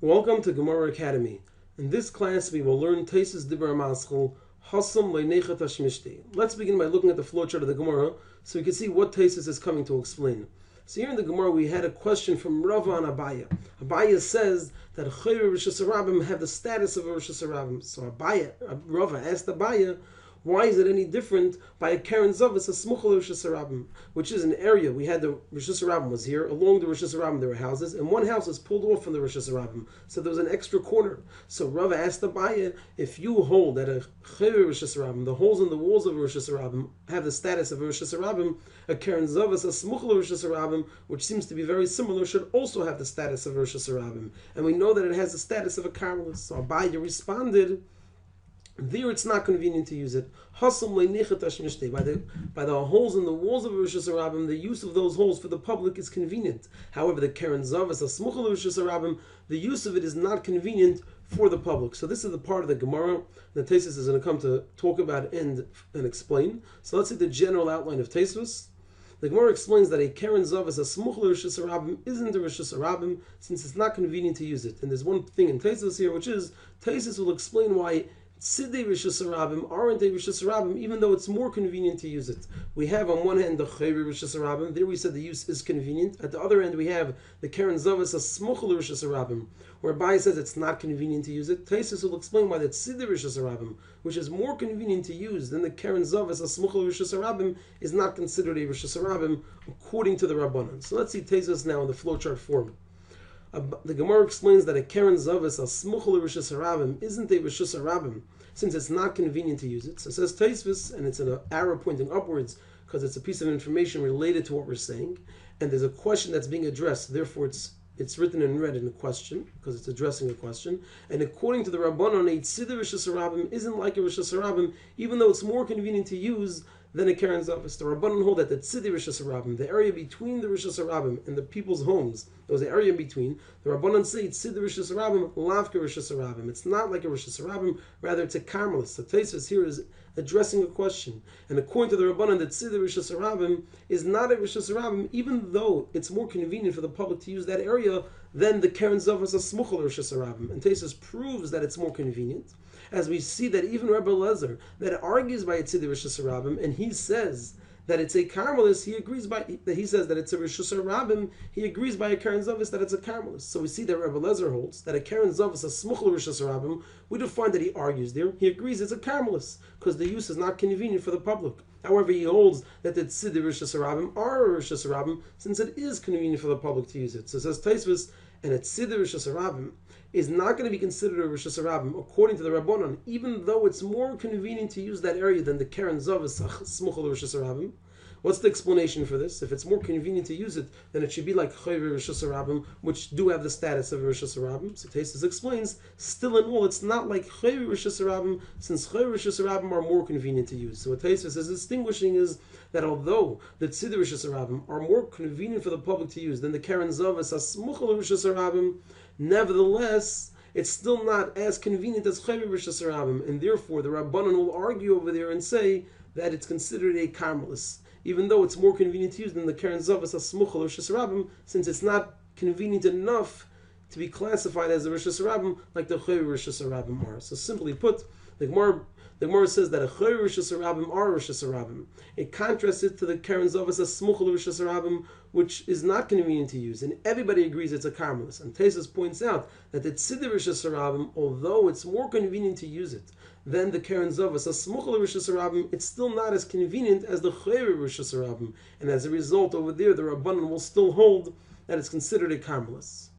Welcome to Gemara Academy. In this class we will learn Taisus Dibur Maschel Hasam Leinechat Hashmishti. Let's begin by looking at the flowchart of the Gemara so we can see what Taisus is coming to explain. So here in the Gemara we had a question from Rava and Abaya. Abaya says that Chayr Rosh Hashanah have the status of a Rosh Hashanah. So Rava asked Abaya, why is it any different by a Karen Zavis, a Smuchel Rosh Hashanah, which is an area? We had the Rosh Hashanah was here. Along the Rosh Hashanah there were houses, and one house was pulled off from the Rosh Hashanah, so there was an extra corner. So Rava asked Abaya, if you hold that a Chayr Rosh Hashanah, the holes in the walls of Rosh Hashanah have the status of a Rosh Hashanah, a Karen Zavis, a Smuchel Rosh Hashanah, which seems to be very similar, should also have the status of Rosh Hashanah, and we know that it has the status of a Carmelist. So Abaya responded, there it's not convenient to use it. By the holes in the walls of Rosh Hashanah, the use of those holes for the public is convenient. However, the Karen Zavas, a Smuchel Rosh Hashanah, the use of it is not convenient for the public. So this is the part of the Gemara that Tosfos is going to come to talk about and explain. So let's see the general outline of Tosfos. The Gemara explains that a Karen Zavas, a Smuchel Rosh Hashanah, isn't a Rosh Hashanah since it's not convenient to use it. And there's one thing in Tosfos here, which is Tosfos will explain why Tzidei Rosh Hashanah aren't a Rosh Hashanah, even though it's more convenient to use it. We have on one hand the Chayri Rosh Hashanah. There we said the use is convenient. At the other end we have the Karen Zavas, a Smuchel Rosh Hashanah, whereby it says it's not convenient to use it. Tosfos will explain why the Tzidei Rosh Hashanah, which is more convenient to use than the Karen Zavas, a Smuchel Rosh Hashanah, is not considered a Rosh Hashanah according to the Rabbanan. So let's see Tosfos now in the flowchart form. The Gemara explains that a Karen Zavas, a Smuchel Rosh Hashanah, isn't a Rosh Hashanah since it's not convenient to use it. So it says Tosfos, and it's an arrow pointing upwards because it's a piece of information related to what we're saying, and there's a question that's being addressed. Therefore, it's written in red in a question because it's addressing a question. And according to the Rabbanon, a Tzidei Rosh Hashanah isn't like a Rosh Hashanah, even though it's more convenient to use than a Karen Zavas. The Rabbanon hold that the Tzidei Rosh Hashanah, the area between the Rosh Hashanah and the people's homes, there was an area in between. The Rabbanon say Tzidei Rosh Hashanah, Lavka Rosh Hashanah. It's not like a Rosh Hashanah, rather it's a Carmelist. So Tosfos here is addressing a question. And according to the Rabbanon, that Tzidei Rosh Hashanah is not a Rosh Hashanah, even though it's more convenient for the public to use that area than the Karen Zavas, a Smuchel Rosh Hashanah. And Tosfos proves that it's more convenient, as we see that even Rebbe Lezer, that argues by a Tzidei Rosh Hashanah, and he says that it's a Carmelist, he agrees by that he says that it's a Rosh Hashanah, he agrees by a Karen Zavis that it's a Carmelist. So we see that Rebbe Lezer holds that a Karen Zavis, a Smuchel Rosh Hashanah, we don't find that he argues there. He agrees it's a Carmelist because the use is not convenient for the public. However, he holds that the Tzidei Rosh Hashanah are a Rosh Hashanah since it is convenient for the public to use it. So it says Tosfos, and a Tzidei Rosh Hashanah is not going to be considered a Rosh Hashanah according to the Rabbanon, even though it's more convenient to use that area than the Karen Zavas, Smuchel Rosh Hashanah. What's the explanation for this? If it's more convenient to use it, then it should be like Chayri Rosh Hashanah, which do have the status of Rosh Hashanah. So Tosfos explains, still in all, it's not like Chayri Rosh Hashanah, since Chayri Rosh Hashanah are more convenient to use. So what Tosfos is distinguishing is that although the Tzidei Rosh Hashanah are more convenient for the public to use than the Karen Zavas, Smuchel Rosh Hashanah, nevertheless, it's still not as convenient as Chayri Rosh Hashanah, and therefore the Rabbanon will argue over there and say that it's considered a Carmelist, even though it's more convenient to use than the Karen Zavas, Smuchel Rosh Hashanah, since it's not convenient enough to be classified as a Rosh Hashanah like the Chayri Rosh Hashanah are. So simply put, the Gemara says that a Chayri Rosh Hashanah are Rosh Hashanah. It contrasts it to the Karen Zavas, Smuchel Rosh Hashanah, which is not convenient to use, and everybody agrees it's a Carmelist. And Tosfos points out that the Tzidei Rosh Hashanah, although it's more convenient to use it than the Karen Zavas, a Smuchel Rosh Hashanah, it's still not as convenient as the Chayri Rosh Hashanah. And as a result, over there, the Rabbanan will still hold that it's considered a Carmelist.